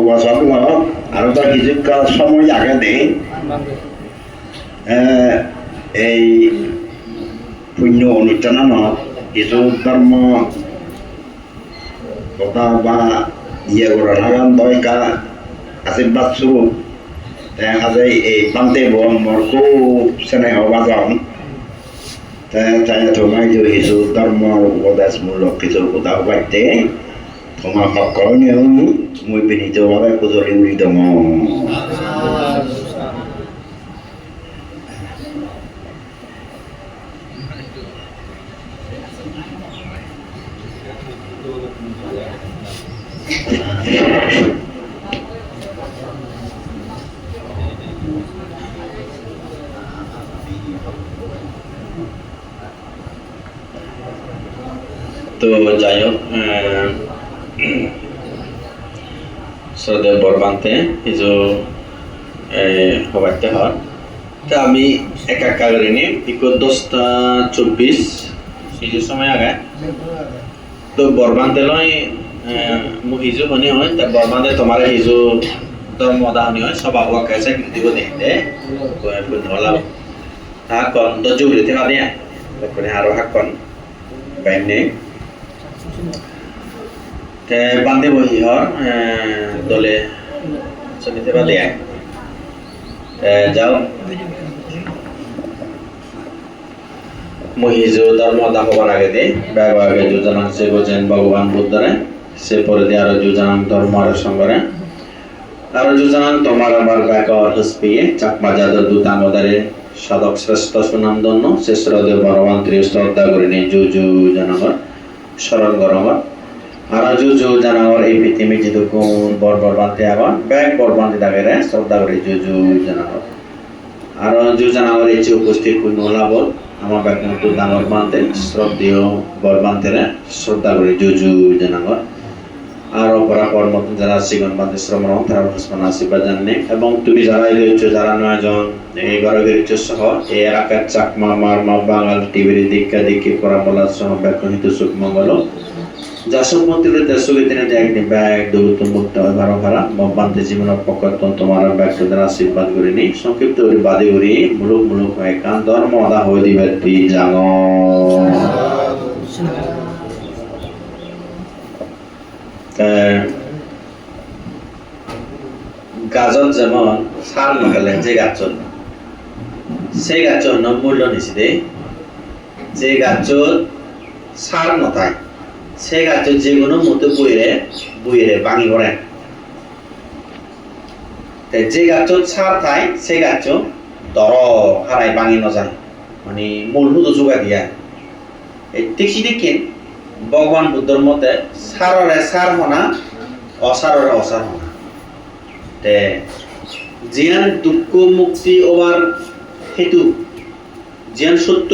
বছর আরো তো কিছুকাল সময় আগে দেই এই পুণ্য অনুষ্ঠান কিছু ধর্ম কথা বা ইয়ে করা নাগান দয়কা আশীর্বাদ স্বরূপ দেখা যায় এই পান্তে মোর খুব স্নেহ বাজন তোমায় যে কিছু ধর্ম উপদেশমূলক কিছু কথা পাইতে তোমার সকলনীয় মই বিনীতভাৱে কুজলি উৰি দম তো যাই হোক শ্রদ্ধেয় বরবান্তে কিছু হবাইতে হয় তা আমি একা করে নি 10:24 কিছু সময় আগে তো বরবান্তে লয় মোক হিজু শুনি হয় তা বরবান্তে তোমার হিজু ধর্ম দাহনি হয় সব আবহাওয়া কেসে কৃতিক দেখতে হলাম হাকন দজু রেতে বাদে তারপরে আরো হাকন বাইনে বান্ধে বহি হর দলে চলিতে বাদে যাও মহিজু ধর্ম দাহ হবার আগে দে ব্যাগ আগে যোজনা সে বোঝেন ভগবান বুদ্ধরে সে পরে দিয়ে আরো যোজনা ধর্ম আরো সঙ্গরে আরো যোজনা তোমার আমার ব্যাগ হসপিয়ে চাকমা যাদব দূতাঙ্গদারে সাধক শ্রেষ্ঠ সুনামধন্য সে শ্রদ্ধেয় ভগবান শ্রদ্ধা করে নিয়ে জু জানাগর স্মরণ করবার আর জু জানাগর এই পৃথিবী যেহেতু কোন বরবান্তে আবার ব্যাগ বরবান্তে দাগেরে শ্রদ্ধা করে জু জানাগর আর জু জানাগর এই যে উপস্থিত পূর্ণ লাভর আমার ব্যাগ মতো দাঙ্গর বান্তে শ্রদ্ধেয় বরবান্তেরে শ্রদ্ধা করে জু জানাগর আর অপরাপর মতো যারা শিগন বান্তে শ্রমণ তারা ভস্মন আশীর্বাদ জানে এবং তুমি যারা রয়েছে যারা নয়জন এই গরগের সহ এই এলাকার চাকমা মারমা বাঙাল টিভির দীক্ষা দীক্ষি পরামলার সহ ব্যাখ্যানিত সুখ মঙ্গল যাসব মন্ত্রীর দেশকে তিনি দেখনি ব্যাগ দৌলত মুক্ত হয় ভাড়া ভাড়া বান্তে জীবনের পক্ষতন তোমার ব্যাগদের আশীর্বাদ করে নি সংক্ষিপ্ত করে বাদে করি মুলুক হয় কান ধর্ম আদা হয়ে দিবে তুই জাগ গাছত যেমন সার লগালে যে গাছত সেই গাছত মূল্য নিছি দে যে গাছত সার নথায় সেই গাছত যে কোনো মতো বইরে ভাঙি পড়ে যে গাছত সার থায় সেই গাছ দর হারাই ভাঙি নজায় মানে মূলভূত যোগা দিয়া এই ঠিক দেখি ভগবান বুদ্ধর মতে সাররে সার হনা অসাররে অসার হনা তে জিয়ান দুঃখ মুক্তি ওবার হেতু জিয়ান সত্য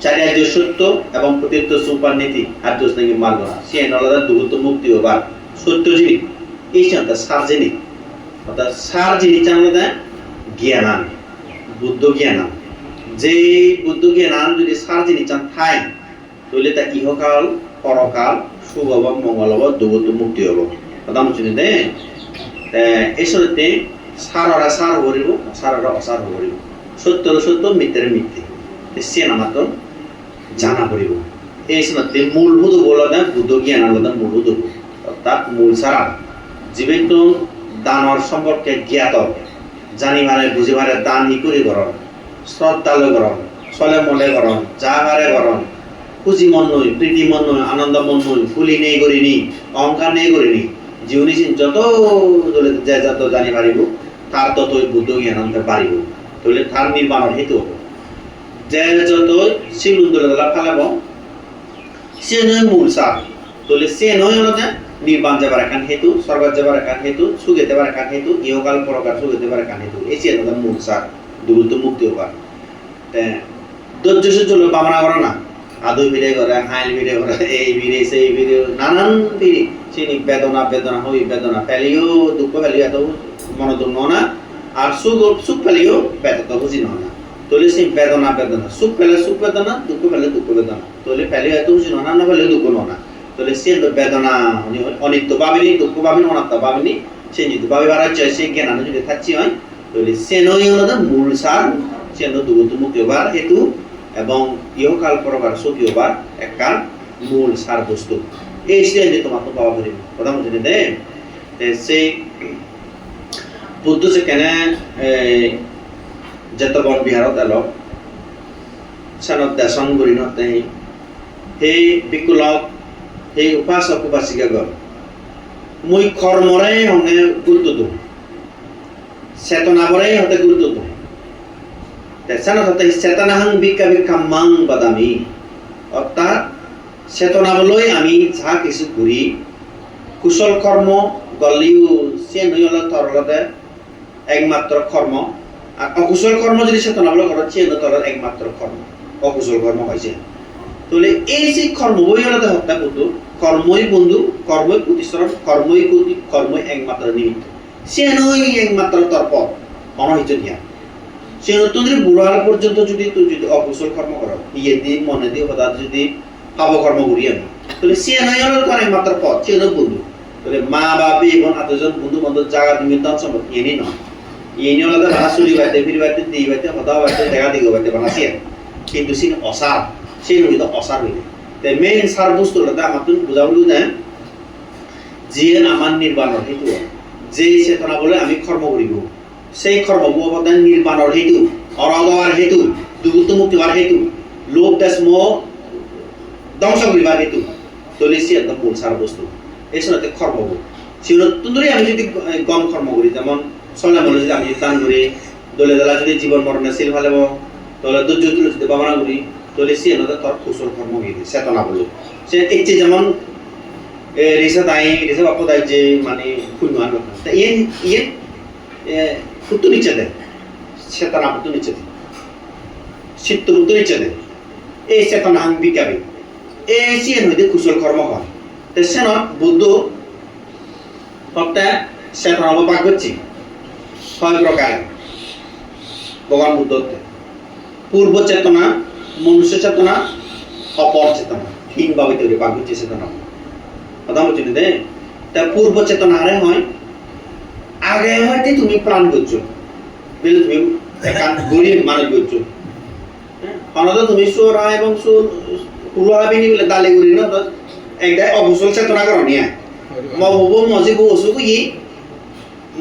চারিয়ার্য সত্য এবং প্রতীর্থ সুপার নীতি আর দোষ নাকি মার্গ না সে নলাদা দুঃখ মুক্তি ওবার সত্য জিনিস এই চান্তা সার জিনিস অর্থাৎ সার জিনিস চান্তা জ্ঞান আন বুদ্ধ জ্ঞান আন যে বুদ্ধ জ্ঞান আন যদি সার জিনিস চান থাই তাহলে তা ইহকাল পরকাল শুভ হব মঙ্গল হব দুগত মুক্তি হব কথা বুঝছি দে এসতে সাররা সার হরিব অসাররা অসার হরিব সত্যর সত্য মিথ্যের মিথ্যে সে নামাত জানা পড়িব এই সময় মূলভূত বলদা বুদ্ধ জ্ঞান আলাদা মূলভূত অর্থাৎ মূল সারা জীবিত দানর সম্পর্কে জ্ঞাত জানি মানে বুঝি মানে দান ই করে করন শ্রদ্ধালু করন চলে মলে করন যা হারে করন খুশি মন নই প্রীতি মন নই আনন্দ মন নই ফুলি নেই করিনি অহংকার নেই করিনি জীবনী যত যে যত জানি পারিব তার ততই বুদ্ধ জ্ঞান আনতে পারিব তাহলে তার নির্মাণের হেতু হব যে যত শিলুন্দলা ফেলাব সে নয় মূল সার তাহলে সে নয় হলো নির্বাণ যাবার একান হেতু স্বর্গ যাবার একান হেতু সুখে দেবার একান হেতু ইহকাল পরকাল সুখে দেবার একান হেতু এই সে মূল সার দুগুত মুক্তি হবার ধৈর্য সহ্য বামনা করে না আদৌ ভিড়ে করে হাইল ভিড়ে করে এই ভিড়ে সেই ভিড়ে নানান ভিড়ে চিনি বেদনা বেদনা হই বেদনা ফেলিও দুঃখ ফেলিও এত মনোযোগ না আর সুখ ফেলিও বেদনা বুঝি না তাহলে সেই বেদনা সুখ ফেলে সুখ বেদনা দুঃখ ফেলে দুঃখ বেদনা তাহলে ফেলিও এত বুঝি না ফেলে দুঃখ না তাহলে সে বেদনা অনিত্য ভাবিনি দুঃখ ভাবিনি অনাত্ম ভাবিনি সে যদি ভাবি বাড়ার চাই সে জ্ঞান যদি থাকছি হয় তাহলে সে নয় হলো মূল সার সে দুগত মুক্তি হবার হেতু এবং ইহকাল পরকাল সুখী হবার একটা মূল সার বস্তু এই সে যে তোমার তো পাওয়া পারিব কথা বলছি দে সেই বুদ্ধ যে কেন যেতবন বিহারত এলো সানত দেশন কৰি নতে সেই বিকুলক সেই উপাসক উপাসিকা গল মই কর্মরে হনে গুরুত্ব দিওঁ চেতনাবরে হতে গুরুত্ব দিওঁ সানত হতে চেতনাহং বিকা বিকাম্মাং বাদামি অর্থাৎ চেতনাবলৈ আমি যা কিছু করি কুশল কর্ম গলিও সে নইলে তরলতে একমাত্র কর্ম আর অকুশল কর্ম যদি চেতনাবলে করো সে তরল একমাত্র কর্ম অকুশল কর্ম হয়েছে তাহলে এই যে কর্ম বইতে হত্যা বন্ধু কর্মই বন্ধু কর্মই প্রতিশ্রণ কর্মই গতি কর্মই একমাত্র নিমিত্ত সে নয় একমাত্র তর্প অনহিত দিয়া সে নতুন যদি বুড়াল পর্যন্ত যদি তুই যদি অকুশল কর্ম করো ইয়ে দিয়ে মনে দিয়ে হঠাৎ যদি পাপ কর্ম করি আমি তাহলে সে নয় হলো তার একমাত্র পথ সে নয় বন্ধু তাহলে মা বাপি এবং আত্মজন বন্ধু বান্ধব জায়গা নিমিত্ত সম্ভব এনে নয় এনে হলে ভাড়া চুরি বাইতে ফিরি বাইতে দিই বাইতে হতা বাইতে দেখা দিগো বাইতে বানাসি কিন্তু সে অসার সেই হইতো অসার হইলে তাই মেইন সার বস্তু হলো আমার তুমি বুঝাবলো না যে আমার নির্বাণর হেতু যে চেতনা বলে আমি কর্ম করিব সেই কর্ম অবদান নির্বাণর হেতু অরগর হেতু দুগুত মুক্তি হওয়ার হেতু লোভ দেশ মোহ ধ্বংস করিবার হেতু তাহলে সে একদম মূল সার বস্তু এই সময় কর্ম সে তুন্দরে আমি যদি গম কর্ম করি যেমন সন্ধ্যা মনে যদি আমি দান করি দলে দলা যদি জীবন মরণে শিল ফেলাব তাহলে দুর্যোগ যদি ভাবনা করি তাহলে সে তোর কুশল কর্ম হয়ে চেতনা বলে সে ইচ্ছে যেমন রিসা দাই রিসা বাপু দাই যে মানে শূন্য আনন্দ ইয়ে ইয়ে ফুটু নিচে দেয় চেতনা ফুটু নিচে দেয় চিত্ত ফুটু নিচে দেয় এই চেতনা আং বিকাবি এই সিয়ে হইতে কুশল কর্ম হয় তো সেনত বুদ্ধ সপ্তাহে চেতনা বাক করছি ছয় প্রকার ভগবান বুদ্ধ পূর্ব চেতনা মনুষ্য চেতনা অপর চেতনা তিনভাবে তৈরি বাক করছি চেতনা কথা বলছি দে তা পূর্ব চেতনা আরে হয় আগে হয়তো তুমি প্রাণ করছো বুঝলে তুমি গরিব মানুষ করছো অনন্ত তুমি সুর এবং সুর পুরোহাবিনি বলে দালি করি না তো একটা অকুশল চেতনা করো নিয়ে মহবুব মজিব ওসুকু ই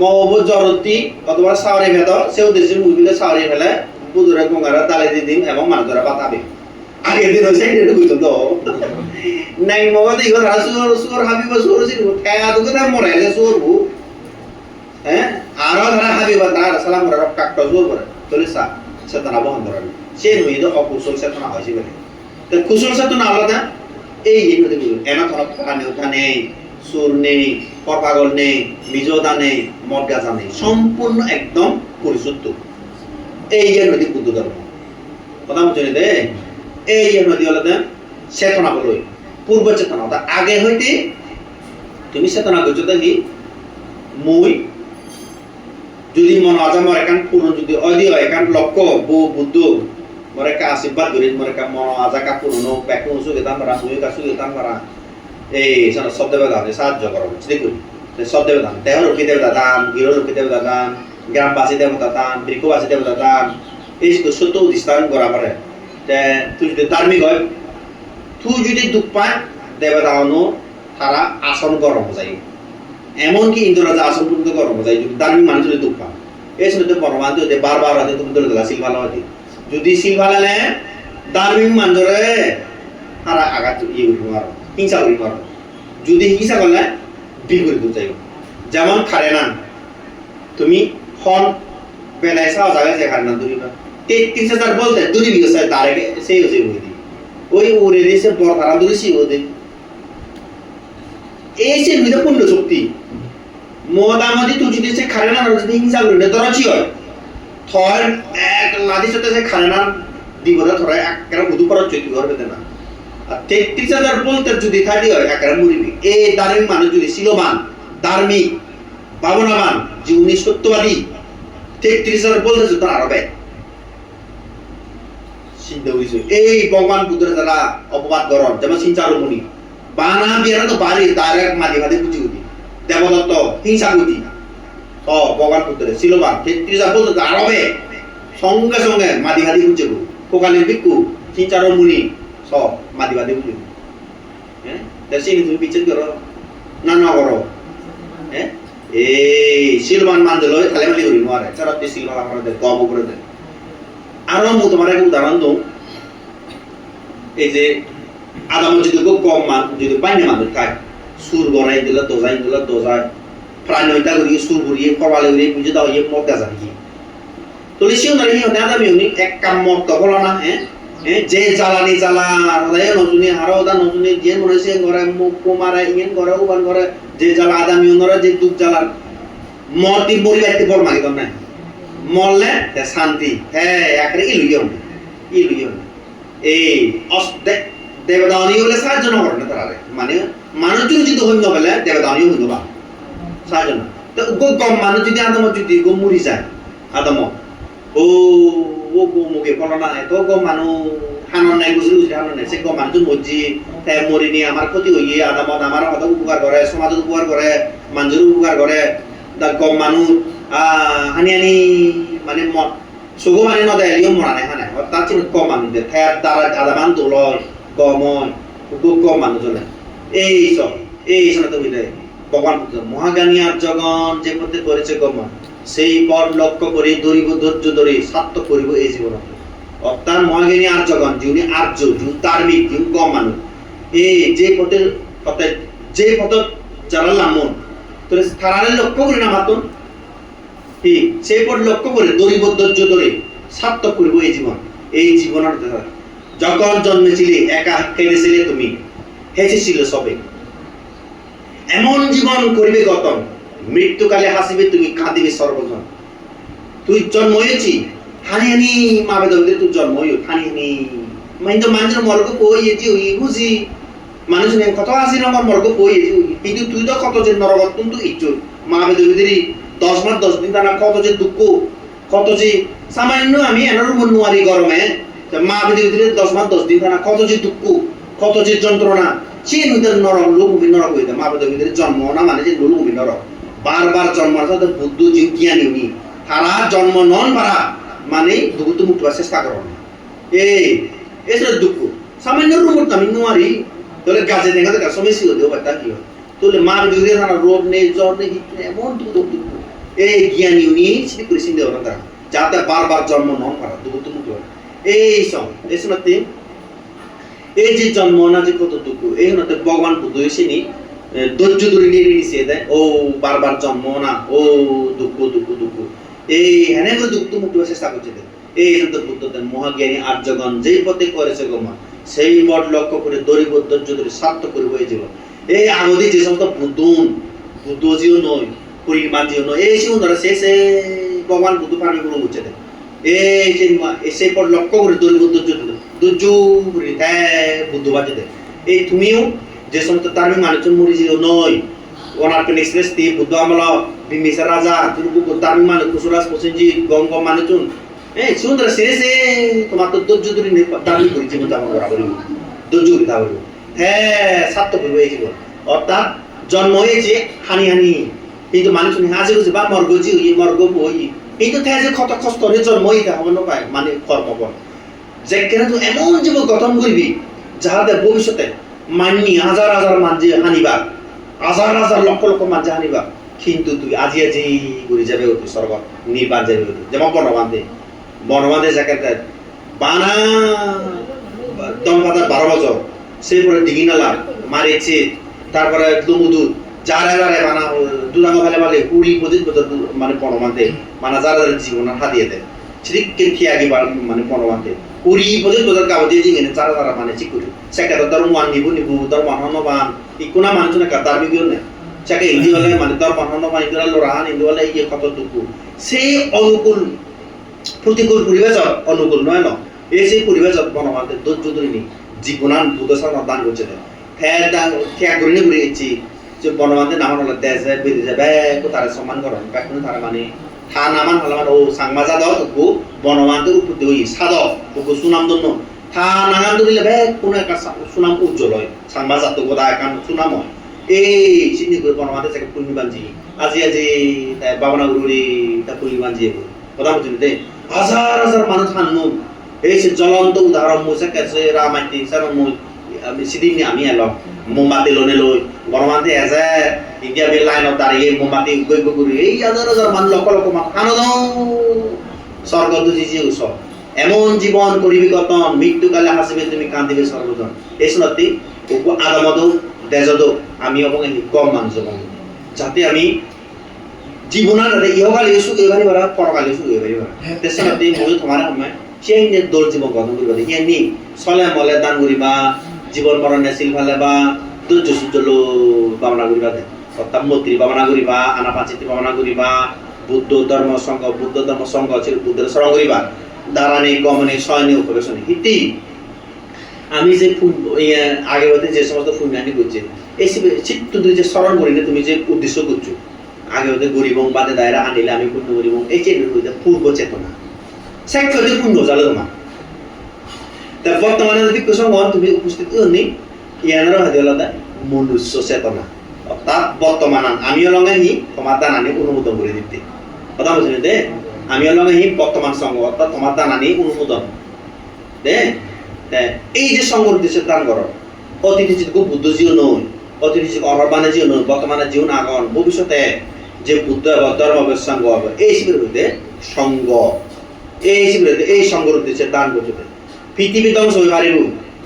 মহবুব জরতি অথবা সাওরে ভেদ সে উদ্দেশ্যে মুভিলে সাওরে ফেলে বুধুরে গঙ্গারা দালি দিয়ে দিন এবং মানুষরা পাতাবে আগের দিন হচ্ছে এটা বুঝতো তো নাই মগতে ইগো ধারা সুর সুর হাবিব সুর সির ঠেয়া দুকে না মরে যে সুর বু হ্যাঁ আরো ধারা হাবিব তার সালাম করে রক্তাক্ত সুর করে চলে সা চেতনা বহন করে সে নইদ অকুশল চেতনা হয়েছে বলে তো কুশল চেতনা আলাদা এই জিনিস এনা ধরক কানেওতা নেই সুর নেই পাগল নেই মিজোদা নেই মদগাজা নেই সম্পূর্ণ একদম পরিশুদ্ধ এই যে নদী বুদ্ধ ধর্ম কথা বলছি দে এই যে নদী হলো চেতনা বলো পূর্ব চেতনা অর্থাৎ আগে হইতে তুমি চেতনা করছো দেখি মই যদি মন আজা মর একান পূর্ণ যদি অধি হয় একান লক্ষ্য বু বুদ্ধ মরে কা আশীর্বাদ করি মরে কা মন আজা কা পূর্ণ ব্যাকুন সুগেতান পারা মুই কা সুগেতান পারা এই সারা শব্দ বেদানে সাহায্য করো দেখুন শব্দ বেদান দেহ রুকি দেবতা দান গিরো রুকি দেবতা দান গ্রামবাসী দেবতা দান বৃক্ষবাসী দেবতা দান এই সত্য উদ্দিষ্টান করা পারে তুই যদি ধার্মিক হয় তুই যদি দুঃখ পায় দেবতা অনু তারা আসন গরম যায় এমনকি ইন্দ্ররাজা আসন পর্যন্ত গরম যায় যদি ধার্মিক মানুষ যদি দুঃখ পায় এই সময় বর্তমান যদি বারবার হতে তুমি দলে দলা শিল ভালো হতে যদি শিল ভালালে ধার্মিক মানুষরে তারা আঘাত ইয়ে করবো আর হিংসা করি পারো যদি হিংসা করলে বিপরীত যাইব যেমন খারে না তুমি খন বেলায় সাহস আগে যে খারে না দূরিবা 33,000 বলতে দূরি বিগছে তারে সেই হচ্ছে হই দি ওই উড়ে দিয়েছে বড় খারাপ দূরি সি ওদে এই যে বিদ পূর্ণ শক্তি মোদামদি তুই যদি সে খারে না যদি হিংসা করি না ধরা ছি হয় থর এক লাদি সাথে সে খারে না দিব না ধরা একরা বুধু পড়া চৈতি করবে না আর 33,000 বলতে যদি থাকি হয় একরা মুরিবি এই ধার্মিক মানুষ যদি শিলবান ধার্মিক ভাবনাবান জীবনী সত্যবাদী 33,000 বলতে যদি আরবে চিন্তা হইছে এই ভগবান বুদ্ধের যারা অপবাদ করেন যেমন চিন্তারমণি বানা বিয়ার তো বাড়ি ডাইরেক্ট মাঝে মাঝে বুঝি বুঝি দেবদত্ত হিংসা বুঝি ভগবান পুত্রে শিলবান তেত্রিশা বলতে আরবে সঙ্গে সঙ্গে মাদি হাদি বুঝে কোকালির বিকু চিন্তার মুনি সব মাদি বাদি বুঝে হ্যাঁ দেশে তুমি বিচার করো না না করো হ্যাঁ এই শিলবান মান দিল তাহলে মালি করি নোয়ারে চারাতে শিলবান আমরা দে কম করে দে আরো মু তোমার একটা উদাহরণ দাও এই যে আদাম যদি কম মান যদি পাইনে মানুষ খায় সুর গনাই দিল দোজাই প্রাণ হইতা করি সুর করিয়ে করবালে করিয়ে বুঝে দাও ইয়ে মত গাজা কি তোলে সিও না হি হতে আদামি উনি এক কাম মত তখন না হ্যাঁ যে জ্বালানি জ্বালা হৃদয় নজুনি হারো দা নজুনি যে মনেছে ঘরে মুখ কুমারে ইয়েন ঘরে উবান ঘরে যে জ্বালা আদামি উনরা যে দুঃখ জ্বালার মতি মরিবাইতে বড় মাগি তো না মরলে তে শান্তি হ্যাঁ একরে ইলুইয়ন এই অস্তে দেবদানি হলে সাহায্য না করে না তারারে মানে মানুষ যদি হইন বলে দেবদানি হইন বা সাহায্য না তো গম মানুষ যদি আদম যদি গো মরি যায় আদম ও গো মুগে পড়না তো গম মানুষ হানন নাই বুঝলি হানন নাই সে গম মানুষ মজি তাই মরি নি আমার ক্ষতি হইয়ে আদম আমার কথা উপকার করে সমাজ উপকার করে মানুষের উপকার করে তার গম মানুষ হানি মানে মত সুগো মানে ন দেলিও মরা নাই হানে তার চিন কম মানুষ দে তার দ্বারা আদামান দলয় গমন গম মানুষ জনে এই সব তো বুঝলে ভগবান মহাজ্ঞানী আর জগন যে পথে করেছে গমন সেই পথ লক্ষ্য করে ধরিব ধৈর্য ধরে সার্থক করিব এই জীবন অর্থাৎ মহাজ্ঞানী আর জগন যিনি আর্য যিনি তার্মিক যিনি গম মানুষ এই যে পথে যারা লামন তো তারারে লক্ষ্য করে না মাতুন ঠিক সেই পথ লক্ষ্য করে ধরিব ধৈর্য ধরে সার্থক করিব এই জীবনের যখন জন্মেছিলে একা খেলেছিলে তুমি হেসেছিলে সবে এমন জীবন করিবে গতন মৃত্যুকালে হাসিবে তুমি কাঁদিবে সর্বজন তুই জন্ম হয়েছি হানি হানি মা বেদে তুই জন্ম হই হানি হানি মানে তো মানুষের মর্গ পইয়েছি ওই বুঝি মানুষ নেই কত আসি নম্বর মর্গ পইয়েছি কিন্তু তুই তো কত যে নরক কিন্তু ইচ্ছুক মা বেদে 10 মাস 10 দিন তারা কত যে দুঃখ কত যে সামান্য আমি এনার মনুয়ারি গরমে মা বেদে 10 মাস 10 দিন তারা কত যে দুঃখ কত যে যন্ত্রণা সেই নদীর নরক লোকভূমি নরক হইতে মা বেদে জন্ম না মানে যে লোকভূমি নরক বারবার জন্ম তাদের বুদ্ধ জীব জ্ঞানী উনি তারা জন্ম নন পারা মানে দুঃখ মুক্ত চেষ্টা করো এসে দুঃখ সামান্য রূপ আমি নোয়ারি তাহলে গাছে দেখা দেখা সমস্যা হতে পারে তা কি হয় তাহলে মা বেদে তারা রোগ নেই জ্বর নেই এমন দুঃখ এই জ্ঞানী উনি সেটি করে চিন্তা করেন তারা যাতে বারবার জন্ম নন পারা দুঃখ মুক্ত হয় এই সময় এই যে জন্ম না যে কত দুঃখ এই হতে ভগবান বুদ্ধ এসেনি ধৈর্য ধরে নিয়ে নিয়ে দেয় ও বারবার জন্ম না ও দুঃখ এই হেনে করে দুঃখ মুক্ত চেষ্টা করছে এই হতে বুদ্ধ দেন মহাজ্ঞানী আর্যগণ যেই পথে করেছে গমন সেই পথ লক্ষ্য করে ধরিব ধৈর্য ধরে সার্থক করিব এই জীবন এই আগদি যে সমস্ত বুদ্ধজিও নয় পরিমাণজিও নয় এই সে ধরে সে ভগবান বুদ্ধ পানি গুলো মুছে দেয় এই সেই পথ লক্ষ্য করে ধরিব ধৈর্য করে বুদ্ধবাদী দেয় এই তুমিও যে সমস্ত তার্মিক মানুষজন মরিজিও নয় ওনার নেক্সট বুদ্ধ আমলা বিম্বিসার রাজা তুরুকু তার্মিক মানুষ কুসুরাজ প্রসেনজি গম মানুষজন সুন্দর সে তোমার তো ধৈর্য ধরে দাবি করি জীবন যাপন করা বলি ধৈর্য ধরে তা বলবো সার্থক হইব এই জীবন অর্থাৎ জন্ম হয়েছে হানি কিন্তু মানুষ হাজে হয়েছে বা মর্গজি হই মর্গ হই কিন্তু যে কত কষ্ট হয়ে জন্ম হইতে হবে না পায় মানে কর্মফল যে কেন তো এমন জীবন গঠন করবি যাহাতে ভবিষ্যতে মাননি হাজার মানজে হানিবা হাজার লক্ষ মানজে হানিবা কিন্তু তুই আজি ঘুরে যাবে তুই স্বর্গ নির্বাণ যাবে যেমন বনবান্ধে যাকে বানা দম পাতার 12 বছর সেই পরে ডিগি নালা মারেছে তারপরে দুমুদু যারা বানা দুরাঙ্গ ফেলে 20-25 বছর মানে বনবান্ধে মানে যারা জীবন হাতিয়ে দেয় সেদিকে খেয়ে আগে মানে বনবান্ধে 20-25 বছর গাঁও দিয়ে জিঙে যারা মানে চিকুরি সেটা ধর মান নিবু ধর মানবান ইকুনা মানুষ না কাতারমি গিয়ে না সেটা হিন্দি হলে মানে ধর মানবান ইন্দুরা লোরাহান হিন্দু হলে ইয়ে কত দুঃখ সেই অনুকূল প্রতিকূল পরিবেশ অনুকূল নয় ন এই সেই পরিবেশ বনবান্ধে ধৈর্য ধরে নি জীবনান বুধসার দান করছে ত্যাগ করে নিয়ে ঘুরে গেছি যে বনবান্ধে নামান হলে দেশ যায় বেরিয়ে যাবে তারা সম্মান করেন এখন তারা মানে থা নামান হলে মানে ও সাংমাজা দাও বনবান্ধের উপর দিয়ে সাধক সুনাম দন্য থা নাগান দিলে বে কোনো একটা সুনাম উজ্জ্বল হয় সাংবা জাত গোদা একান সুনাম হয় এই সিদ্ধি করে বনমাতে থেকে পুণ্য বাঞ্জি আজি আজি বাবনা গুরুরি তা পুণ্য বাঞ্জি কথা বলছেন দে হাজার হাজার মানুষ হান্নু এই সে জ্বলন্ত উদাহরণ মুছে কাছে রামাইতি সারম আমি সিদিন আমি এলাম মোমবাতি লনে লই বনমাতে এজে ইন্ডিয়া বে লাইনত দাঁড়িয়ে মোমবাতি গই গুরি এই হাজার হাজার মানুষ লক্ষ লক্ষ মানুষ আনন্দ স্বর্গ দুজি জি উৎসব এমন জীবন করিবি কতন মৃত্যুকালে হাসিবে তুমি কান্দিবে সর্বজন এই শোনাতি আদামদ দেজদ আমি এবং কম মানুষ এবং যাতে আমি জীবনার ইহকালে সুখ এবারে বারা পরকালে সুখ এবারে বারা তেসনাতি মই তোমার সময় সেই দোল জীবন গঠন করিবা দেখি নি চলে মলে দান করিবা জীবন মরণে সিল ফালে বা দুর্য সুজল ভাবনা করিবা দে অর্থাৎ মৈত্রী ভাবনা করিবা আনাপাচিতি ভাবনা করিবা বুদ্ধ ধর্ম সংঘ ছিল বুদ্ধের স্মরণ করিবা দাঁড়ানি গমনে শয়নে উপবেশনে ইতি আমি যে আগে হতে যে সমস্ত পুণ্যানি করছে এই চিত্ত তুই যে স্মরণ করিলে তুমি যে উদ্দেশ্য করছো আগে হতে গরিব বাদে দায়রা আনিলে আমি পুণ্য করিব এই যে পূর্ব চেতনা সেক্ষেত্রে পুণ্য জালো তোমার তা বর্তমানে যদি প্রসঙ্গ তুমি উপস্থিত হননি ইয়ানারও হাতে আলাদা মনুষ্য চেতনা অর্থাৎ বর্তমান আমিও লঙ্গাহি তোমার দানানি অনুমোদন করে দিতে কথা বলছেন দে আমিও লঙ্গাহি বর্তমান সঙ্গ অর্থাৎ তোমার দানানি অনুমোদন দে এই যে সঙ্গ উদ্দেশ্যে দান করো অতীত জীবন বুদ্ধ জীবন নয় অতীত জীবন অহরবানের জীবন নয় বর্তমানের জীবন আগন ভবিষ্যতে যে বুদ্ধ ধর্ম সঙ্গ হবে এই শিবিরের মধ্যে সঙ্গ এই শিবিরের এই সঙ্গের উদ্দেশ্যে দান করতে পৃথিবী ধ্বংস হয়ে পারিব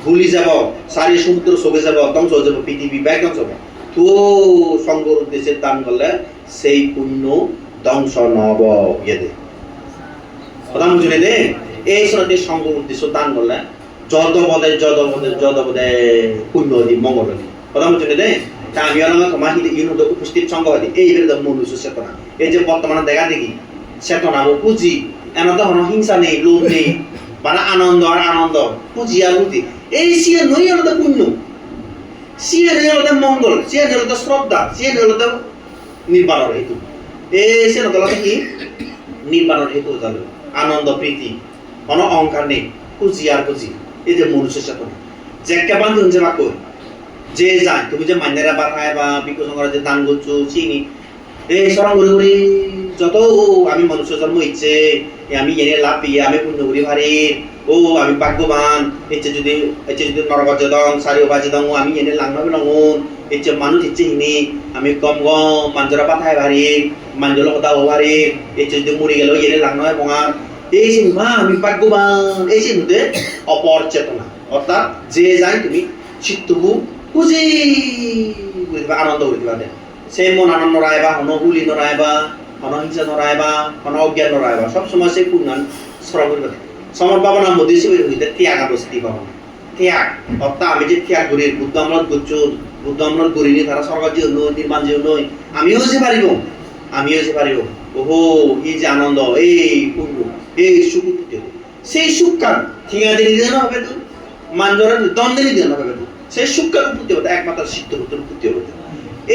ভুলি যাব সারি সমুদ্র চকে যাব ধ্বংস হয়ে যাব পৃথিবী ব্যাগ ধ্বংস হবে তো সঙ্গর উদ্দেশ্যে দান করলে সেই পুণ্য ধ্বংস নব ইয়ে কথা বুঝলে দে এই শরতে সঙ্গর উদ্দেশ্য দান করলে যদবদে পুণ্য দি মঙ্গল দি কথা বুঝলে দে তা আমি আলাদা তোমার ইউনিট উপস্থিত সঙ্গ হয় এই বের মনুষ্য চেতনা এই যে বর্তমানে দেখা দেখি চেতনা ও পুঁজি এমন তো হিংসা নেই লোভ নেই মানে আনন্দ আর আনন্দ পুঁজি আর পুঁজি এই সিয়ে নই আলাদা পুণ্য সিয়ে নই আলাদা মঙ্গল সিয়ে নই আলাদা শ্রদ্ধা সিয়ে নই আলাদা নির্বাণের হেতু এই সে নতলা কি নির্বাণের হেতু জানো আনন্দ প্রীতি কোনো অহংকার নেই পুঁজি আর পুঁজি এই যে মনুষ্য চেতনা যে কেমন যে বাক্য যে যায় তুমি যে মান্যরা বাথায় বা বিকশন যে দান করছো চিনি এই স্মরণ করে করি যত আমি মনুষ্য জন্ম ইচ্ছে আমি এনে লাভ পেয়ে আমি পুণ্য করি ভারি ও আমি ভাগ্যবান ইচ্ছে যদি নরবাজ্য দং সারিও বাজে দং আমি এনে লাংভাবে নঙুন ইচ্ছে মানুষ ইচ্ছে হিনি আমি কম মাঞ্জরা পাঠায় ভারি মাঞ্জল কথা ও ভারি ইচ্ছে যদি মরে গেল এনে লাংনা হয় বঙার এই সিনেমা আমি ভাগ্যবান এই সিনেমাতে অপর চেতনা অর্থাৎ যে যায় তুমি চিত্তবু খুঁজি আনন্দ করে দিবা দেয় সেই মন আনন্দ নরাইবা হনগুলি নরাইবা হনহিংসা নরাইবা হন অজ্ঞান নরাইবা সব সময় সেই পুণ্যান স্মরণ করিবা সমর ভাবনার মধ্যে হইতে ত্যাগ বস্তি ভাবনা ত্যাগ অর্থাৎ আমি যে ত্যাগ করি বুদ্ধ আমলত করছো বুদ্ধ আমলত করিনি তারা সরকার জীবন নয় নির্মাণ জীবন নয় আমিও যে পারিব ওহো এই যে আনন্দ এই পুণ্য এই সুখ সেই সুখ কার ঠিকানা দিতে না হবে তো মানজরা দ্বন্দ্বে নিতে না হবে তো সেই সুখ কার উৎপত্তি হবে একমাত্র সিদ্ধ উৎপত্তি হবে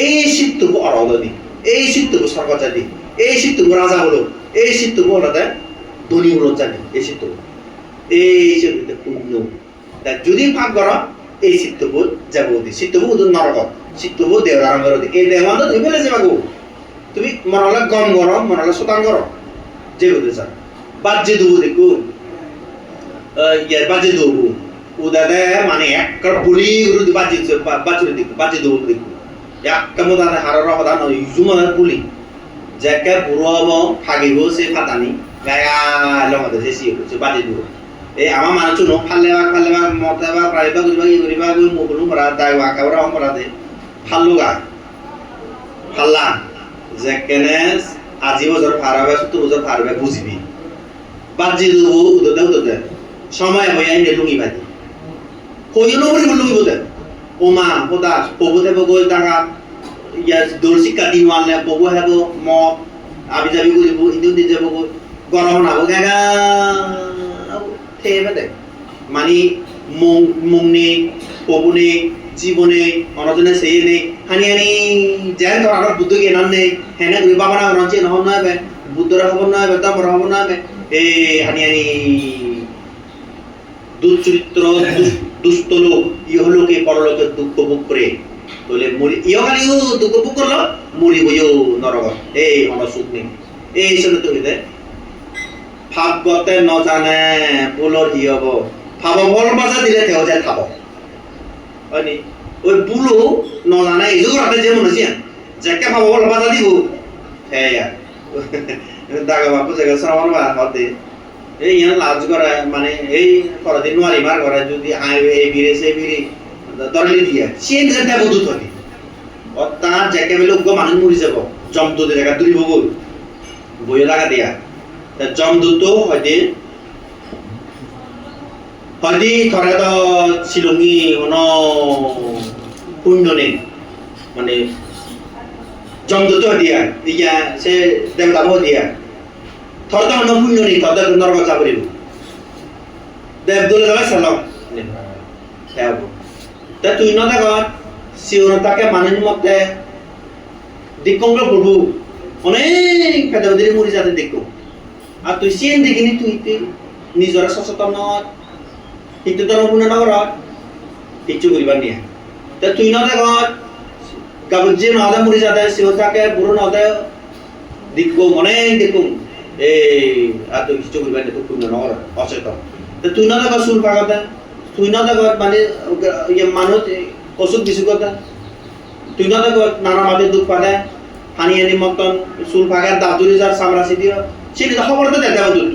এই সিদ্ধবু অরদি এই সিদ্ধবু সর্বজাতি এই সিদ্ধবু রাজা হলো এই সিদ্ধবু হলো ধনী হলো জানি এই সিদ্ধবু এই সিদ্ধ পুণ্য যদি ভাগ কর এই সিদ্ধবু যাবতী সিদ্ধবু নরক সিদ্ধবু দেওয়ার এই দেওয়ান তুমি ফেলে যাবা গো তুমি মনলে গম গরম মনলে শতান গরম যে বলতে চান বাজ্যে দেবো দেখো ইয়ার বাজ্যে দেবো উদাদে মানে একটা বলি বাজ্যে দেবো দেখো kamu tadi harap dan ujung ada puli, jika buruh hagibu se fatani, gaya long ada sesi itu cepat itu. Ama mana cuno, halewa motewa, praiba guriba mukulu berada, wakau orang berada, haluga, halan, jekenes, aji bozor parabe, sutu bozor parabe buzibi, baji itu udah, sama yang bayar ini lungi badi, kau yang nomor lungi buat. Oma, podas, pogo hebo goi daga, ya dorsi kadi wale, pogo hebo mo, abi jabi goi bu, itu di jabo goi, goroh na, goi gaga, thebe deh, mani mungni, pogo ne, jibo ne, orang tu ne seye ne, hani, jangan tu orang butuh ke nan ne, hene goi bapa na orang cina hon na be, butuh orang hon na be, tam orang hon na be, hani, দুশ্চরিত্র দুষ্ট লোক ইহলোকে পরলোকে দুঃখ ভোগ করে বলে মরি ইহকালেও দুঃখ ভোগ করলো মরিবইও নরক এই অনসুখ নেই এই শুনে তো হইতে ভাব গতে ন জানে বুলর হি হব ভাব বল বাজা দিলে তেও যায় থাব হয়নি ওই বুলো ন জানে এই জোগাতে যে মনে আছে যাকে ভাব বল বাজা দিব হ্যাঁ দাগা বাপু জায়গা শ্রবণ বা হতে এই ইয়ান লাজ করে মানে এই পরদিন নোয়ারি মার করে যদি আই এই বিরে সে বিরে দরলি দিয়া সেই জায়গা বুঝু থাকে অত্তা যাকে বলে উগ্র মানুষ মরি যাব জমদুতে জায়গা দুরিব গো বই লাগা দিয়া জমদূত হয়তো হয়তো থরে তো শিলংই হন পুণ্য নেই মানে জমদূত দিয়া ইয়া সে দেবতা হো দিয়া থরে তো হন পুণ্য নেই থরে তো নরক যাবরিব দেবদুলে যাবে সালাম হ্যাঁ তা তুই না দেখ শিওরতাকে মানুষ মতে দিকঙ্গ প্রভু অনেক পেদাবদিরে মরি যাতে দেখো আর তুই সিন দেখিনি তুই নিজরা সচেতন কিন্তু তোর অপূর্ণ নগর কিচ্ছু করিবার নিয়ে তা তুই না দেখ গাবর যে নদা মরি যাতে শিওরতাকে পুরো নদে দেখো অনেক দেখো এই আর তুই কিচ্ছু করিবার নিয়ে তুই পূর্ণ নগর অচেতন তা তুই না দেখ সুর পাগাতে তুই না দেখ মানে মানুষ অসুখ বিসুখ তুই না দেখ নানা মাদের দুঃখ পাতে হানি হানি মতন চুল ফাঁকার দাঁতুরি যার চামড়া চিদিও সেটা খবর তো দেখা দুধ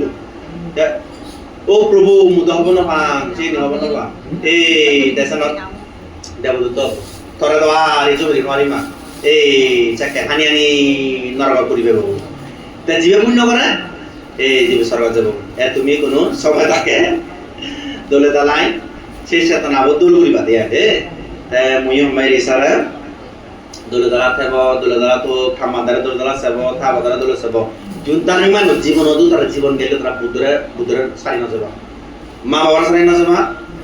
ও প্রভু মুদ হব না ভাঙ সেই হব না ভাঙ এই দেশান দেবদূত থরে তো আর এই চলি মারি মা এই চাকে হানি হানি নরক করিবে বাবু তা জীবে পুণ্য করে এই জীবে স্বর্গ যাব এ তুমি কোনো সবাই থাকে দলে দালাই সেই সাথে না দোল করিবা দিয়া দে মুই মাইরি সারা দলে দালা থাকব দলে দালা তো খামাদারে দলে দালা চাব থাবাদারে দলে চাব যোন তার মানুষ জীবন অদু তার জীবন গেলে তারা বুদ্ধরে সারি না যাবা মা বাবার সারি না যাবা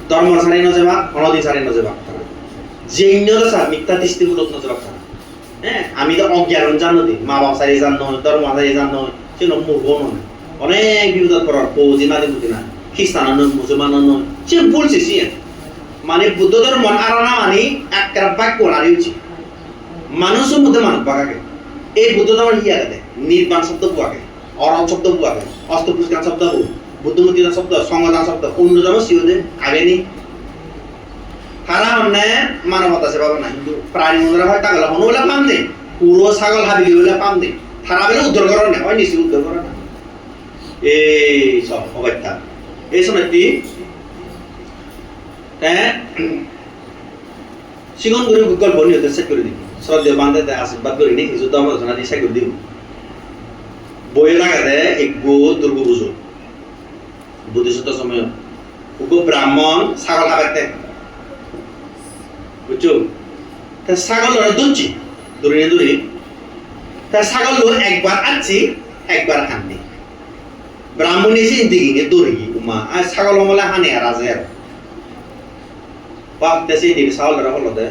ধর্মর সারি না যাবা অনদি সারি না যাবা জৈন্যর সার মিথ্যা দৃষ্টিমূলক না যাবা হ্যাঁ আমি তো অজ্ঞান জানো দি মা বাবা সারি জানো ধর্ম সারি জানো সে মূর্খ নয় অনেক বিপদ করার ফৌজি না দিবতি না খ্রিস্টান মুসলমান নয় সে বলছে সে মানে বুদ্ধ ধর্ম আরানা মানে একটা বাক্য নারী উচিত মানুষের মধ্যে মানুষ বাগাকে এই বুদ্ধ ধর্ম ইয়া দেয় নির্বাণ শব্দ বুয়াকে অরণ শব্দ বুয়াকে অষ্টপুষ্কান শব্দ বুদ্ধমূর্তিদান শব্দ সংগদান শব্দ অন্য ধর্ম শিওদে আগে নি তারা মানে মানবতা সে পাবে না কিন্তু প্রাণী মন্দিরা হয় তাগলা মনে বলে পাম দে পুরো ছাগল হাবিলি বলে পাম দে তারা বেলে উদ্ধার করার না হয় নিশ্চয় উদ্ধার করার না এই সব অবস্থা এই সময়টি হ্যাঁ সিগন করে গুগল বনি হতে সেট করে দিবি শ্রদ্ধেয় বান্ধে আশীর্বাদ করি নি কিছু ধর্ম ঘোষণা দিয়ে সেট করে দিব বই লাগাতে একগো দুর্গ পুজো বুদ্ধিসত্ব সময় উগো ব্রাহ্মণ ছাগল হাবাইতে বুঝছো তা ছাগল দুচ্ছি দূরে তা ছাগল একবার আনছি একবার হাননি ব্রাহ্মণ এসে দিকে দৌড়ি উমা আর ছাগল মলে হানে আর আজে আর বাপ দেশে দিকে ছাগল হলো দে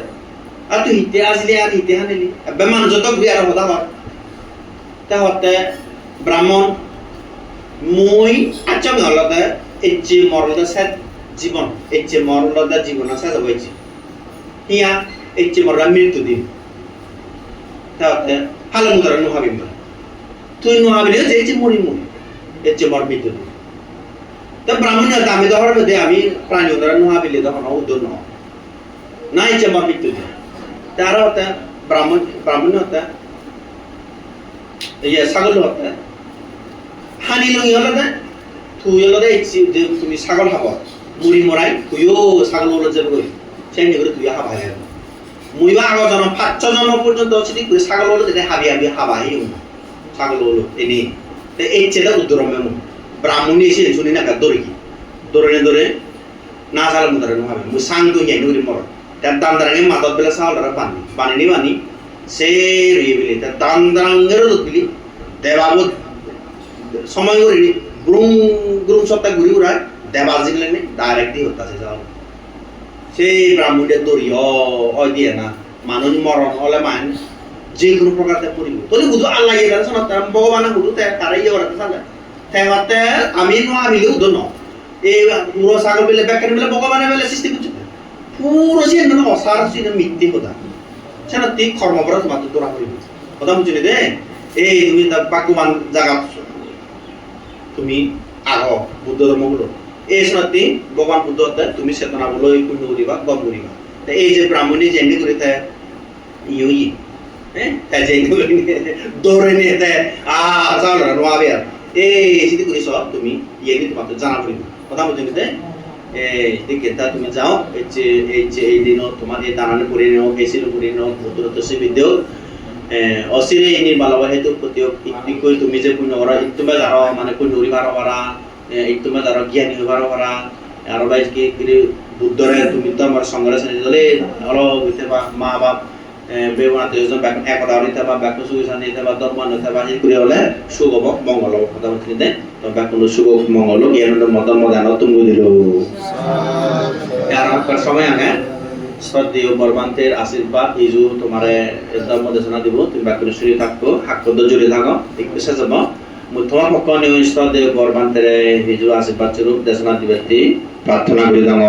আর তুই হিতে আসলি আর হিতে হানিলি বেমান যত বিয়ার হতা হয় তা হতে ব্রাহ্মণ মই আচ্ছা হলতে এচ্ছে মরলদা সাত জীবন এচ্ছে মরলদা জীবন আছে যাবাইছি ইয়া এচ্ছে মরলা মৃত্যু দিন তা হতে হালে মুদার নুহাবিম তুই নুহাবিলে যে এচ্ছে মরি এচ্ছে মর মৃত্যু দিন তা ব্রাহ্মণ আমি দহর মধ্যে আমি প্রাণী উদার নুহাবিলে তখন উদ্যোগ নয় না এচ্ছে মর মৃত্যু দিন তারা হতে ব্রাহ্মণ হতে ইয়ে ছাগল হতে হানি লঙি হলে তুই হলে যে তুমি ছাগল খাব মুড়ি মরাই তুইও ছাগল ওলত যাবে কই সেই করে তুই হাবা হয় মুই বা আগর জন্ম 5-6 জন্ম পর্যন্ত সেটি করে ছাগল ওলত এটা হাবি হাবাই ছাগল ওলত এনে এই ছেলে উদ্দরম মেমু ব্রাহ্মণ এসে শুনি না দৌড়ে না ছাগল মুদারে নহাবে মুই সাং তো হিয়াই নুরি মর তার দান্দারাঙে মাদত বেলা ছাগলরা বানি সে রয়ে বিলি তার দান্দারাঙের বিলি দেবাবু সময় করি গ্রুম সপ্তাহ ঘুরি উড়ায় দেবাল জিগলেন ডাইরেক্টলি হতাছে যাও সেই ব্রাহ্মণের দড়ি হয় দিয়ে না মানুষ মরণ হলে মান যে কোনো প্রকার পড়িব তোর বুধু আল্লাহ ইয়ে শোনা ভগবানের বুধু তারা ইয়ে করাতে চালে তাই আমি আমি উদো ন এই পুরো ছাগল বেলে ব্যাখ্যান বেলে ভগবানে বেলে সৃষ্টি করছে পুরো যে না অসার সিনে মিথ্যে কথা সেটা ঠিক কর্মপরা তোমার তো তোরা করিব কথা বুঝলি দে এই তুমি বাকুমান জায়গা তুমি আগ বুদ্ধ ধর্ম হলো এই শনাতি ভগবান বুদ্ধ তুমি চেতনা বলো এই পুণ্য করিবা গম করিবা এই যে ব্রাহ্মণী যেমনি করে তাই ইয়ে হ্যাঁ তাই যে দৌড়ে নিয়ে তাই যাও না নোয়াবে আর এই সিদ্ধি করিস তুমি ইয়ে তোমার তো জানা পড়িব কথা বুঝলি দে এই তা তুমি যাও এই দিনও তোমার এই দানানে করে নিও এসির করে নিও ভূতরত সে বিদ্যেও অচিরে নির্মালব হেতু প্রতিও ইকৈ তুমি যে পুণ্য কৰা ইতুমে যারা মানে পুণ্য করিবার পারা ইতুমে যারা জ্ঞানী হইবার পারা আর ভাই কি বুদ্ধরে তুমি তো আমার সংগ্রহ শ্রেণী দলে হলো হইতে বা মা বাপ বেবাতে যজন ব্যাক একতা হইতে বা ব্যাক সুবিধান হইতে বা ধর্মান হইতে বা এই করে হলে শুভ হব মঙ্গল হব কথা বলতে দে তো ব্যাক শুভ মঙ্গল জ্ঞান মদন মদান তুমি দিল আর আপনার সময় আগে শ্রদ্ধেয় বরবান্তের আশীর্বাদ ইজু তোমারে ধর্ম দেশনা দিব তুমি বাক্য শুনি থাকো হাক্কদ জুড়ে থাকো একটু শেষ যাব তোমার পক্ষ নিয়ে শ্রদ্ধেয় বরবান্তের ইজু আশীর্বাদ স্বরূপ দেশনা দিবে প্রার্থনা করি দাম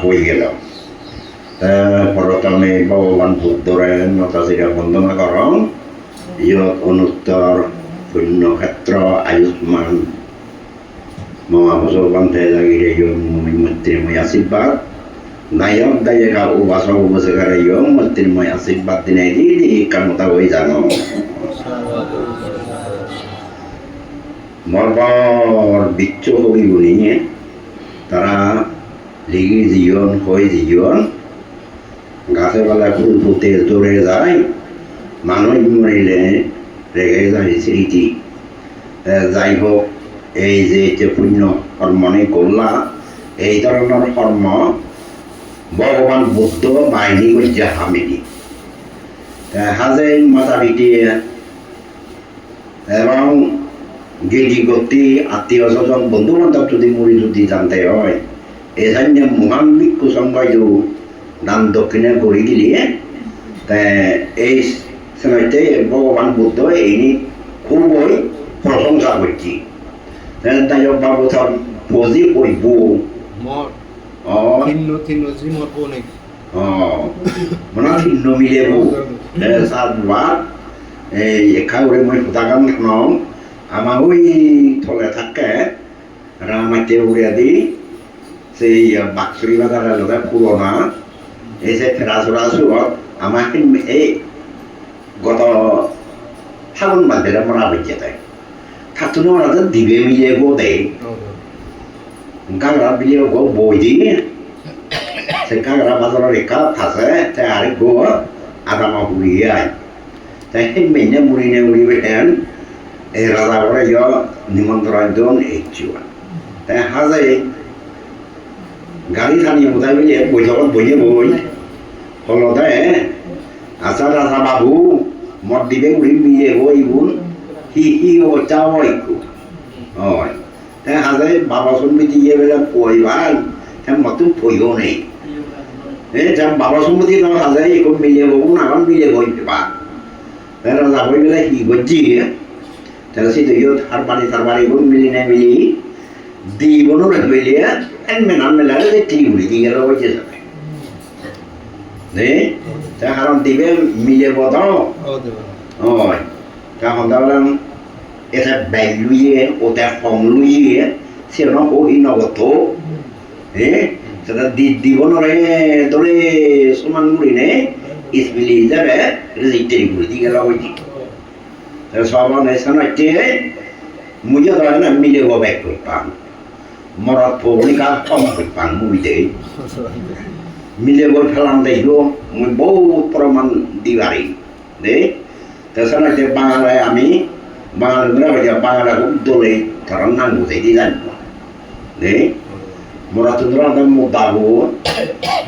হয়ে গেল প্রথমে ভগবান বুদ্ধরে নতাশিরা বন্দনা করম ইয়ত অনুত্তর পুণ্যক্ষেত্র আয়ুষ্মান মহাভগবান্তে লাগিরে মূর্তিময় আশীর্বাদ নায়ক দায়িকা উপাসক উপাসকার মূর্তিময় আশীর্বাদ দিনে দি কামতা হয়ে জানো মরবর বিচ্ছ হই গুণিয়ে তারা লিগি জীবন হয়ে জীবন গাছে বেলা ফুল ফুটে দৌড়ে যায় মানুষ মরিলে রেগে যায় স্মৃতি যাই হোক এই যে পুণ্য কর্মনে করলা এই ধরনের কর্ম ভগবান বুদ্ধ বাহিনী করছে হামিনি হাজে মাতা পিটি এবং গেদি গতি আত্মীয় স্বজন বন্ধু বান্ধব যদি মরি যদি জানতে হয় এখানে মহান ভিক্ষু সংবাদ দান দক্ষিণে করে দিলে এই সময়তে ভগবান বুদ্ধ এই খুবই প্রশংসা করছি তাই বাবু ধর বজি কইব মানে ভিন্ন মিলে সাতবার এই একা করে মই সুতাগান নম আমার ওই থলে থাকে রামাইতে উড়িয়া দি সেই বাক্সরি বাজারের লোকে পুরোনা এই যে ফেরাচুরা আমার এই গত ফাগুন বান্ধে মরা হয়েছে তাই থাকতো ওরা তো দিবে মিলিয়ে গো দেয় গাঁগরা মিলিয়ে গো বই দিয়ে সে গাঁগরা বাজারের রেখা থাকে তাই আর গো আদামা হুড়িয়ে আয় তাই সেই মেনে মুড়ি বেটেন এই রাজা করে নিমন্ত্রণ দিন এই তাই হাজাই গাড়ি থানি বোঝাই বলে বৈঠকত বইয়ে বই হল দে আচ্ছা রাজা বাবু মদ দিবে উড়ি মিলে বই বোন হি ও চাও একটু হয় তাই হাজাই বাবা সম্মতি ইয়ে বেলা পয়বার তাই মতো পইও নেই বাবা সম্মতি তোমার হাজাই একটু মিলে বউ না মিলে বই পেবা তাই রাজা বই বেলা হি গজ্জি তাহলে সেই তো তার বাড়ি বোন মিলি না মিলি দি বনো রাখবে নাম মেলারে যে ঠিক উড়ি দিয়ে গেল বলছে তাই কারণ দিবে মিলে বদাও হয় তখন তাহলাম এটা ব্যাগ লুইয়ে ওটা কম লুইয়ে সেরকম ওই নগদ সেটা দিব নরে ধরে সমান মুড়ি নে ইসমিলি যাবে রিজিক্টেরি করে দিয়ে গেল ওই সবার নেশা নয় মুজে ধরে না মিলে গো ব্যাগ করতাম মরত পৌনিকা কম করতাম মুভিতে মিলে গো ফেলাম দেখলো মুই বহুত প্রমাণ দিবারি দে তাছাড়া যে বাংলায় আমি বাঙালিরা হয়ে বাংলা খুব দলে ধরার নাম বুঝাই দিয়ে জানবো দে মোরা তো ধর আমরা বাবু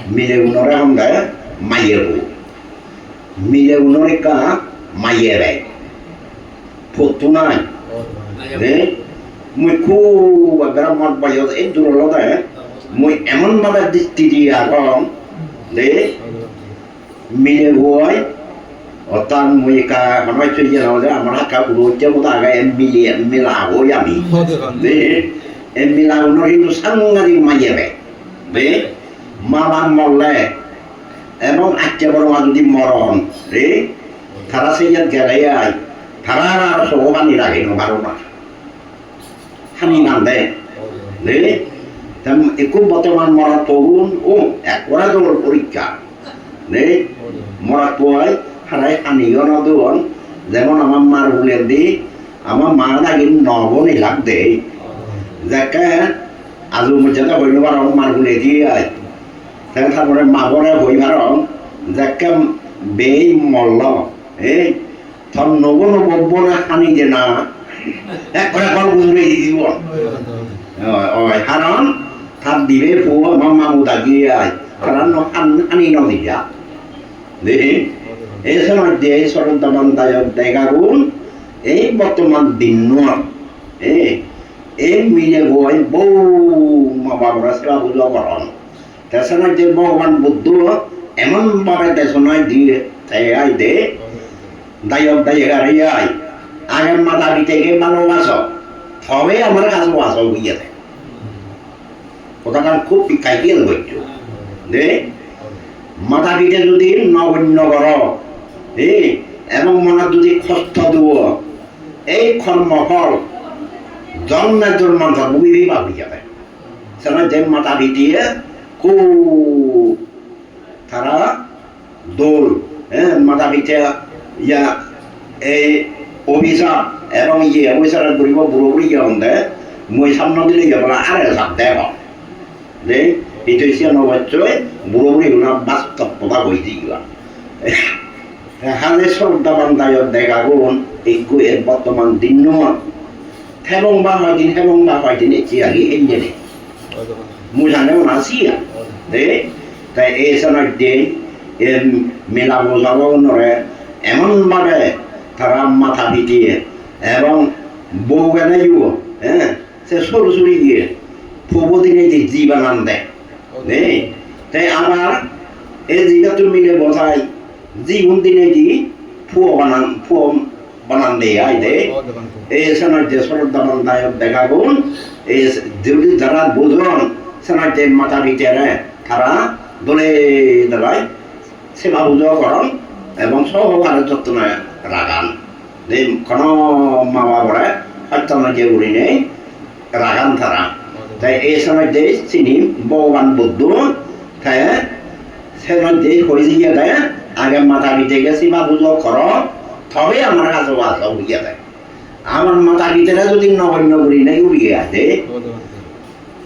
মিলে উনরে আমরা মাইয়ে বউ মিলে উনরে কা মাইয়ে রায় ফটো নাই দে মুই খুব ব্রাহ্মণ বাজত এই দূরলতায় মুই এমন ভাবে দৃষ্টি দিয়ে আগম দে মিলে বই 어떤 뭐니까 하나 저기 나오자 아마 아까 그것보다가 엠밀라고 야미 네 엠밀라고 너희도 상가지 마예베 네 마만 몰래 এবং আজকের মাঝে মরণ রে তারা সেই গেলে তারা সবানি রাখে পারো না হানি নান্দে রে একটু বর্তমান মরার তরুণ ও একরা দৌড় পরীক্ষা রে মরার পর হারাই হানিও না দৌড় যেমন আমার মার বলে দি আমার মা নাকি নবনি লাগ দে যাকে আজু মর্যাদা হইল পারো মার বলে দিয়ে তারপরে মাবরে হই পারো যাকে বেই মল্ল এই থর নবন বব্বনা হানি যে না একরা কল বুঝবে দিব কারণ তার দিবে ফুয়া মামা মুদা গিয়ে কারণ হানি নদিয়া দেখি এই সময় দিয়ে সরন্তমান দায়ক দেখাগুন এই বর্তমান দিন নয় এই মিলে বই বউ মা বাবরা সেবা বুঝা করন তাছাড়া যে ভগবান বুদ্ধ এমন ভাবে দেশনায় দিয়ে তাই দে দায়ক দায়িকার আই আগের মাথা থেকে ভালোবাসো তবে আমার কাছে বাসো বুঝিয়ে দেয় কথাটা খুব কাইকিয়ে হইতো দে মাথা পিঠে যদি নগণ্য কর এবং মনে যদি কষ্ট দিব এই কর্মফল জন্মের জন্মান্ত বুঝিবি বা বুঝিয়ে দেয় সেটা যে মাথা পিটিয়ে খুব তারা দোল মাথা পিঠে ইয়া এই অভিশাপ এবং অভিশাপ করিব বুড়ো বুড়ি গিয়ে মই সামনে দিলে যাব আরে চাপ দেব যে এইটো হৈছে নবচ্চয় বুড়ো বুড়ি বাস্তব কথা বই দিবা হালে শ্রদ্ধাবান দায়ক দেখা গুণ একটু এর বর্তমান দিন নয় এবং বা হয়দিন এটি আগে এনে নেই মুজানেও নাসিয়া দে তাই এই সময় দিন মেলা বোঝাবো নরে এমনভাবে তারা মাথা পিটিয়ে এবং বউ গেলে সে সরু সরি গিয়ে প্রবদিনে যে জীবানান দেয় তাই আমার এই জিগাটো মিলে বোঝায় জীবন দিনে দি ফুয়ো বানান দেয় আই দে এই সময় যে শ্রদ্ধাবান দায়ক দেখা গুণ এই যদি যারা বোঝন সেনার যে মাথা পিটিয়ে তারা দলে দাঁড়ায় সেবা বুঝা করন এবং সহকারে যত্ন রাগান যে কোনো মা বাবারা হত্যা যে উড়ি নেই রাগান তারা তাই এই সময় যে চিনি ভগবান বুদ্ধ তাই সে যে হয়ে গিয়ে দেয় আগে মাথা পিঠে গেছি বা বুঝো কর তবে আমার কাছে বাসা উড়িয়ে দেয় আমার মাথা পিঠেরা যদি নগণ্য করি নাই উড়িয়ে আছে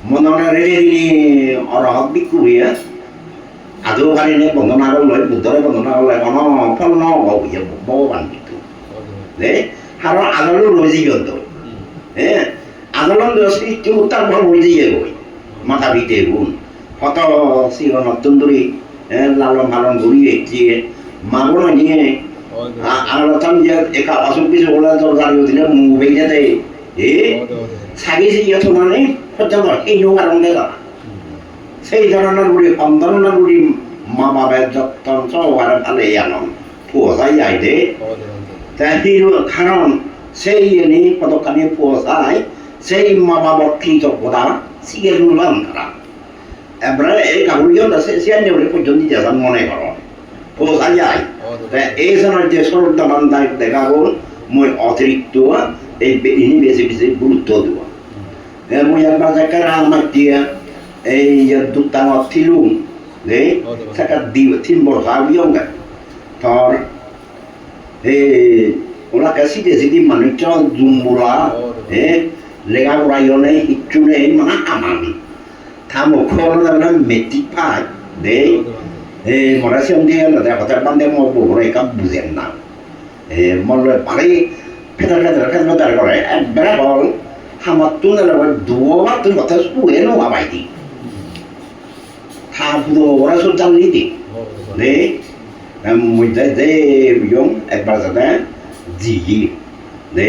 মনে মনে রেড়ে দিনি অরহত বিকুড়িয়ে আদৌ পারি নে বন্দনা করলে বুদ্ধরে বন্দনা করলে কোনো ফল নগিয়ে ভগবান কিন্তু আর আদলো রয়েছি কিন্তু আদলন সৃষ্টি উত্তার ফল রয়েছে গই মাথা পিঠে গুণ হত সিও নতুন দূরি লালন পালন ঘুরিয়ে দিয়ে মাগো নিয়ে আলোচন যে একা অসুখ কিছু বলে তোর দাঁড়িয়ে দিলে মুখ বেঁচে দেয় সাগিয়েছি যত মানে পর্যন্ত এই কারণ দেখা সেই ধরনের গুড়ি সন্তানের গুড়ি মা বাবার যত্ন সহকারে ভালো আনন পোষাই যায় দে তাই কারণ সেই এনে কতখানি পোষায় সেই মা বাবার কৃতজ্ঞতা শিখে তুললাম তারা এবারে এই কাপড়িও আছে সে নেবলে পর্যন্ত যেসব মনে করো পোষা যায় এই সময় যে শ্রদ্ধাবান দায়িত্ব দেখা গেল মই অতিরিক্ত এই ইনি বেশি বেশি গুরুত্ব দেব মই একবার দেখা আমার দিয়ে এই দুটাঙত থিলুম যে সেটা তিন বছর আগেও গে তোর এই ওনাকে সিধে সিধি মানুষ জুম্বুলা লেগা উড়াইও নেই ইচ্ছু নেই মানে আমার থামুখে মেট্রিক পাই দে মনে সিং দিয়ে কথা বান্ধে মই বহু কাম বুঝেন না মনে পারি ফেটার করে একবারে বল আমার তুলে দুবার তুই কথা শুয়ে নো আবাইতি থাপুদো ওরা সব জানলি দি দে মই দে বিয়ং একবার যাতে জিগি দে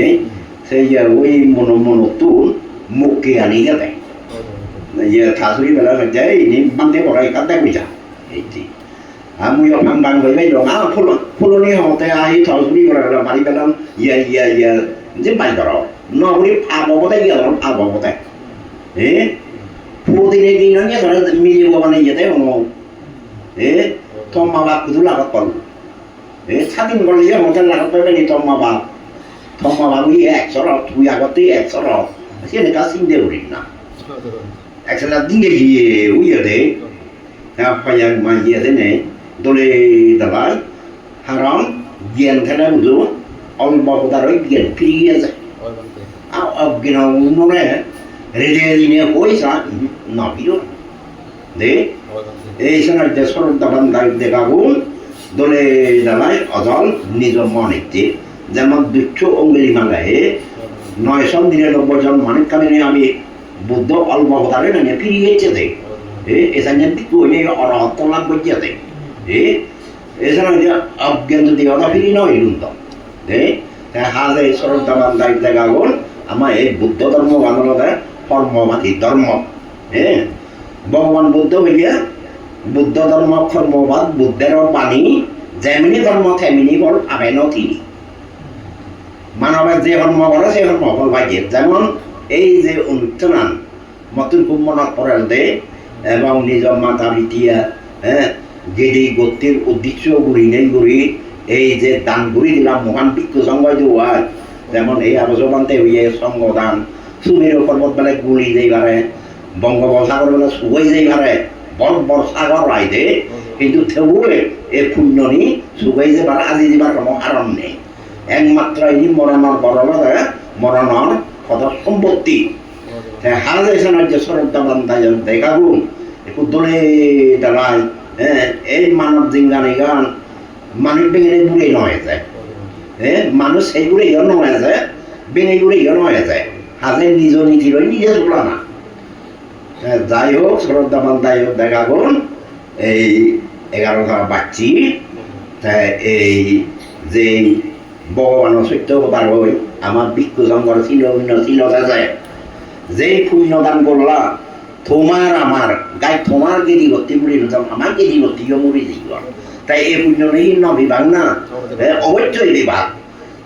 সেই ওই মনো তুল মুখে আনি যাতে থাসুরি বেলা যায় ইনি বান্ধে পড়াই কাঁদে বুঝা এইটি Mui yo phang bang với mấy đồ áo phun đi họ tay ai thầu đi là mày bên đó giờ giúp bài đó nó đi bao tay giờ nó bao tay eh phu thì đi nó nhớ là mi vô này giờ thế không eh thong mà bạc cứ là cái con eh 사진 걸리야 못할 나 빼빼니 thong mà bạc 우리 액 서로 두야 같이 액 서로 hiện cái sinh đều định nào 액 là tiếng gì uy ở đấy bây giờ mà gì thế này tôi đi đào lại haram gen thế này một chút ông bảo ta nói gen phi rồi ông cái nào nó này ready này coi sao nó biết đấy ấy sao lại để số ta ban đại để cả vốn tôi đi đào lại ở đó nizam monik chứ যেমন দুঃখ অঙ্গলি মাঙ্গাহে 900 দিনের 90 জন মানিক কামিনে আমি বুদ্ধ অল্প অবতারে না ফিরে গেছে দে এসানে বিকু নে অরহত লাভ করছে দে এসানে যে অজ্ঞান যদি অদা ফিরি নয় লুন্ত হাজে সরলতা বান্দাই দেখাগল আমার এই বুদ্ধ ধর্ম বানানোটা কর্মবাদী ধর্ম ভগবান বুদ্ধ হইয়া বুদ্ধ ধর্ম কর্মবাদ বুদ্ধের বাণী যেমনি ধর্ম তেমনি বল আবেন তিনি মানবের যে ধর্ম করে সেই ধর্ম ফল পাইছে যেমন এই যে অনুষ্ঠান মতন খুব মনত পড়াল দে এবং নিজের মাতা পিতিয়া যে গোত্রের উদ্দেশ্য গুড়ি নেই গুড়ি এই যে দান গুড়ি দিলাম মহান ভিক্ষু সংঘ দেওয়া যেমন এই আলোচনাতে হইয়ে সংঘ দান সুমের পর্বত বেলা গুড়ি যেই পারে বঙ্গোপসাগর বেলা শুকাই যেই পারে বড় সাগর রাইদে কিন্তু থেউয়ে এই পুণ্য নি শুকাই যে পারে আজি যাবার কোনো কারণ নেই একমাত্র এই মরণর বড়লরে মরণর কত সম্পত্তি হারাইছে না যে সরলতা বান্ধায় দেখাগুন একটু দলে দাঁড়ায় এই মানব জিঙ্গানি গান মানুষ বেঙে বুড়ে নয় যায় মানুষ সেই বুড়ে ইয়ে নয় যায় বেঙে বুড়ে ইয়ে নয় যায় হাজে নিজ নীতি রই নিজে চলা না যাই হোক সরলতা বান্ধায় দেখাগুন এই 11টা বাচ্চি এই যে ভগবানের সত্য অবতার হই আমার ভিক্ষু সংঘর ছিল যায় যেই পুণ্যদান করলা তোমার আমার গাই তোমার গেদি ভর্তি মুড়ি নিতাম আমার গেদি ভর্তি মুড়ি দিব তাই এই পুণ্য নেই ন বিভাগ না অবশ্যই বিভাগ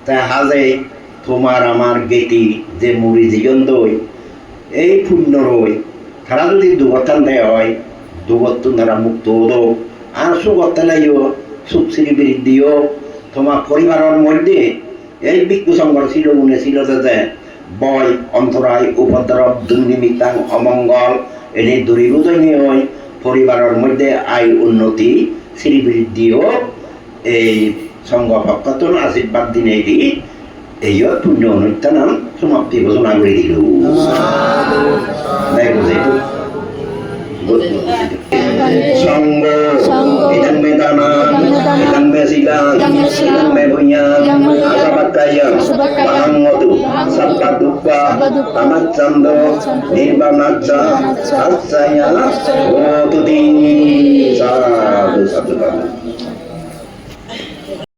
তাই হাজে তোমার আমার গেটি যে মুড়ি জীবন দই এই পুণ্য রই তারা যদি দুবর্তান দেয় হয় দুবর্তন তারা মুক্ত হো আর সুবর্তা নাইও সুখ শ্রী বৃদ্ধিও তোমার পরিবারের মধ্যে এই ভিক্ষু সংঘর ছিল মনে ছিল যে বয় অন্তরায় উপদ্রব দুর্নিমিত্তাং অমঙ্গল এনে দূরীভূতই হয় পরিবারের মধ্যে আয় উন্নতি শ্রীবৃদ্ধিও এই সংঘ ভক্তন আশীর্বাদ দিনে দি এই পুণ্য অনুষ্ঠান সমাপ্তি ঘোষণা করে দিল Sanggo, idang medana, idang mesilang, idang mebunyang, asabat kaya, pangotu, sabda dupa, tamat cando, nirvanaca, asaya, otuti, satu.